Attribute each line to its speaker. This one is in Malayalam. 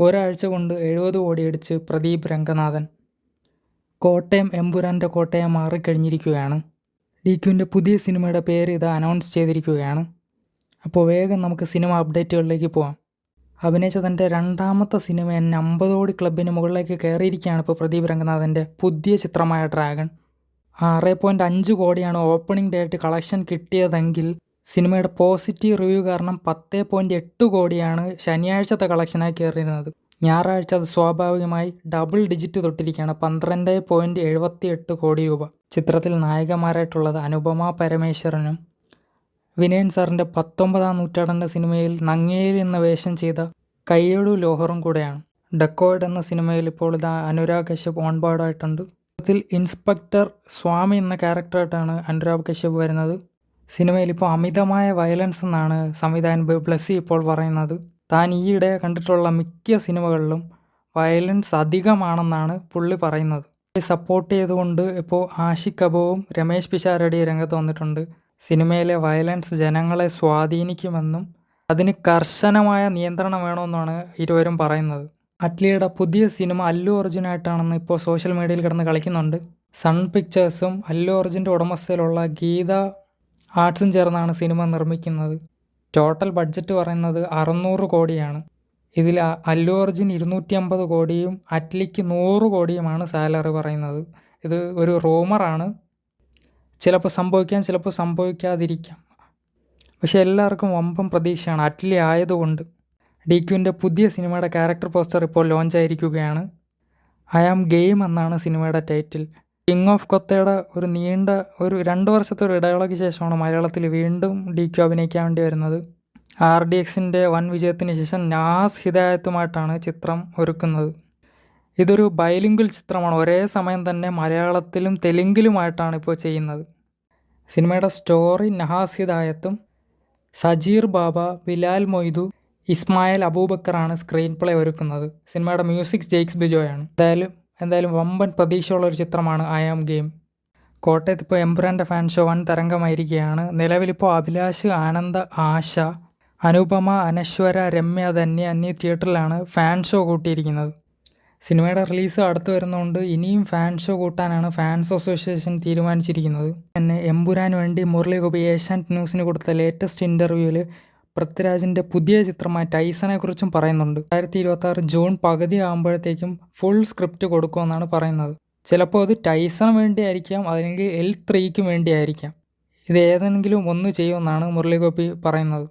Speaker 1: ഒരാഴ്ച കൊണ്ട് 70 കോടിയടിച്ച് പ്രദീപ് രംഗനാഥൻ. കോട്ടയം എമ്പുരാൻ്റെ കോട്ടയം മാറിക്കഴിഞ്ഞിരിക്കുകയാണ്. DQവിൻ്റെ പുതിയ സിനിമയുടെ പേര് ഇത് അനൗൺസ് ചെയ്തിരിക്കുകയാണ്. അപ്പോൾ വേഗം നമുക്ക് സിനിമ അപ്ഡേറ്റുകളിലേക്ക് പോകാം. അഭിനയിച്ച തൻ്റെ രണ്ടാമത്തെ സിനിമ 50 കോടി ക്ലബിന് മുകളിലേക്ക് കയറിയിരിക്കുകയാണ് ഇപ്പോൾ പ്രദീപ് രംഗനാഥൻ്റെ പുതിയ ചിത്രമായ ഡ്രാഗൺ. 6.5 കോടിയാണ് ഓപ്പണിംഗ് ഡേ ആയിട്ട് കളക്ഷൻ കിട്ടിയതെങ്കിൽ സിനിമയുടെ പോസിറ്റീവ് റിവ്യൂ കാരണം 10.8 കോടിയാണ് ശനിയാഴ്ചത്തെ കളക്ഷനായി കയറിയിരുന്നത്. ഞായറാഴ്ച അത് സ്വാഭാവികമായി ഡബിൾ ഡിജിറ്റ് തൊട്ടിരിക്കുകയാണ്, 12.78 കോടി രൂപ. ചിത്രത്തിൽ നായികമാരായിട്ടുള്ളത് അനുപമ പരമേശ്വരനും വിനയൻ സാറിൻ്റെ 19-ാം നൂറ്റാണ്ടിൻ്റെ സിനിമയിൽ നങ്ങേലി എന്ന വേഷം ചെയ്ത കയ്യോടു ലോഹറും കൂടെയാണ്. ഡെക്കോയിഡ് എന്ന സിനിമയിൽ ഇപ്പോൾ ഇത് അനുരാഗ് കശ്യപ് ഓൺ ബോർഡായിട്ടുണ്ട്. ഇതിൽ ഇൻസ്പെക്ടർ സ്വാമി എന്ന ക്യാരക്ടറായിട്ടാണ് അനുരാഗ് കശ്യപ് വരുന്നത്. സിനിമയിൽ ഇപ്പോൾ അമിതമായ വയലൻസ് എന്നാണ് സംവിധായകൻ ബ്ലസ്സി ഇപ്പോൾ പറയുന്നത്. താൻ ഈയിടെ കണ്ടിട്ടുള്ള മിക്ക സിനിമകളിലും വയലൻസ് അധികമാണെന്നാണ് പുള്ളി പറയുന്നത്. സപ്പോർട്ട് ചെയ്തുകൊണ്ട് ഇപ്പോൾ ആഷിഖ് കപൂറും രമേശ് പിഷാരടി രംഗത്ത് വന്നിട്ടുണ്ട്. സിനിമയിലെ വയലൻസ് ജനങ്ങളെ സ്വാധീനിക്കുമെന്നും അതിന് കർശനമായ നിയന്ത്രണം വേണമെന്നാണ് ഇരുവരും പറയുന്നത്. അറ്റ്ലിയുടെ പുതിയ സിനിമ അല്ലു അർജുനായിട്ടാണെന്ന് ഇപ്പോൾ സോഷ്യൽ മീഡിയയിൽ കിടന്ന് കളിക്കുന്നുണ്ട്. സൺ പിക്ചേഴ്സും അല്ലു അർജുൻ്റെ ഉടമസ്ഥയിലുള്ള ഗീത ആർട്സും ചേർന്നാണ് സിനിമ നിർമ്മിക്കുന്നത്. ടോട്ടൽ ബഡ്ജറ്റ് പറയുന്നത് 600 കോടിയാണ്. ഇതിൽ അല്ലു അർജുൻ 250 കോടിയും അറ്റ്ലിക്ക് 100 കോടിയുമാണ് സാലറി പറയുന്നത്. ഇത് ഒരു റൂമറാണ്, ചിലപ്പോൾ സംഭവിക്കാം ചിലപ്പോൾ സംഭവിക്കാതിരിക്കാം. പക്ഷെ എല്ലാവർക്കും വമ്പൻ പ്രതീക്ഷയാണ് അറ്റ്ലി ആയതുകൊണ്ട്. DQവിൻ്റെ പുതിയ സിനിമയുടെ ക്യാരക്ടർ പോസ്റ്റർ ഇപ്പോൾ ലോഞ്ച് ആയിരിക്കുകയാണ്. ഐ ആം ഗെയിം എന്നാണ് സിനിമയുടെ ടൈറ്റിൽ. കിങ് ഓഫ് കൊത്തയുടെ ഒരു നീണ്ട 2 വർഷത്തെ ഒരു ഇടവേളയ്ക്ക് ശേഷമാണ് മലയാളത്തിൽ വീണ്ടും DQ അഭിനയിക്കാൻ വേണ്ടി വരുന്നത്. RDXൻ്റെ വൻ വിജയത്തിന് ശേഷം നാസ് ഹിദായത്തുമായിട്ടാണ് ചിത്രം ഒരുക്കുന്നത്. ഇതൊരു ബൈലിംഗ്വൽ ചിത്രമാണ്, ഒരേ സമയം തന്നെ മലയാളത്തിലും തെലുങ്കിലുമായിട്ടാണ് ഇപ്പോൾ ചെയ്യുന്നത്. സിനിമയുടെ സ്റ്റോറി നഹാസ് ഹിദായത്തും സജീർ ബാബ, ബിലാൽ മൊയ്തു, ഇസ്മായിൽ അബൂബക്കറാണ് സ്ക്രീൻ പ്ലേ ഒരുക്കുന്നത്. സിനിമയുടെ മ്യൂസിക് ജെയ്ക്സ് ബിജോയാണ്. എന്തായാലും വമ്പൻ പ്രതീക്ഷയുള്ള ഒരു ചിത്രമാണ് ഐ ആം ഗെയിം. കോട്ടയത്ത് ഇപ്പോൾ എമ്പുരാൻ്റെ ഫാൻ ഷോ വൻ തരംഗമായിരിക്കുകയാണ്. നിലവിലിപ്പോൾ അഭിലാഷ്, ആനന്ദ, ആശ, അനുപമ, അനശ്വര, രമ്യ, ധന്യ എന്നീ തിയേറ്ററിലാണ് ഫാൻ ഷോ കൂട്ടിയിരിക്കുന്നത്. സിനിമയുടെ റിലീസ് അടുത്ത് വരുന്നതുകൊണ്ട് ഇനിയും ഫാൻ ഷോ കൂട്ടാനാണ് ഫാൻസ് അസോസിയേഷൻ തീരുമാനിച്ചിരിക്കുന്നത്. തന്നെ എമ്പുരാന് വേണ്ടി മുരളി ഗോപി ഏഷ്യാനെറ്റ് ന്യൂസിന് കൊടുത്ത ലേറ്റസ്റ്റ് ഇൻ്റർവ്യൂവിൽ പൃഥ്വിരാജിൻ്റെ പുതിയ ചിത്രമായ ടൈസനെ കുറിച്ചും പറയുന്നുണ്ട്. 2026 ജൂൺ പകുതി ആകുമ്പോഴത്തേക്കും ഫുൾ സ്ക്രിപ്റ്റ് കൊടുക്കുമെന്നാണ് പറയുന്നത്. ചിലപ്പോൾ അത് ടൈസന് വേണ്ടിയായിരിക്കാം, അല്ലെങ്കിൽ L3ക്കും വേണ്ടിയായിരിക്കാം. ഇത് ഏതെങ്കിലും ഒന്ന് ചെയ്യുമെന്നാണ് മുരളി ഗോപി പറയുന്നത്.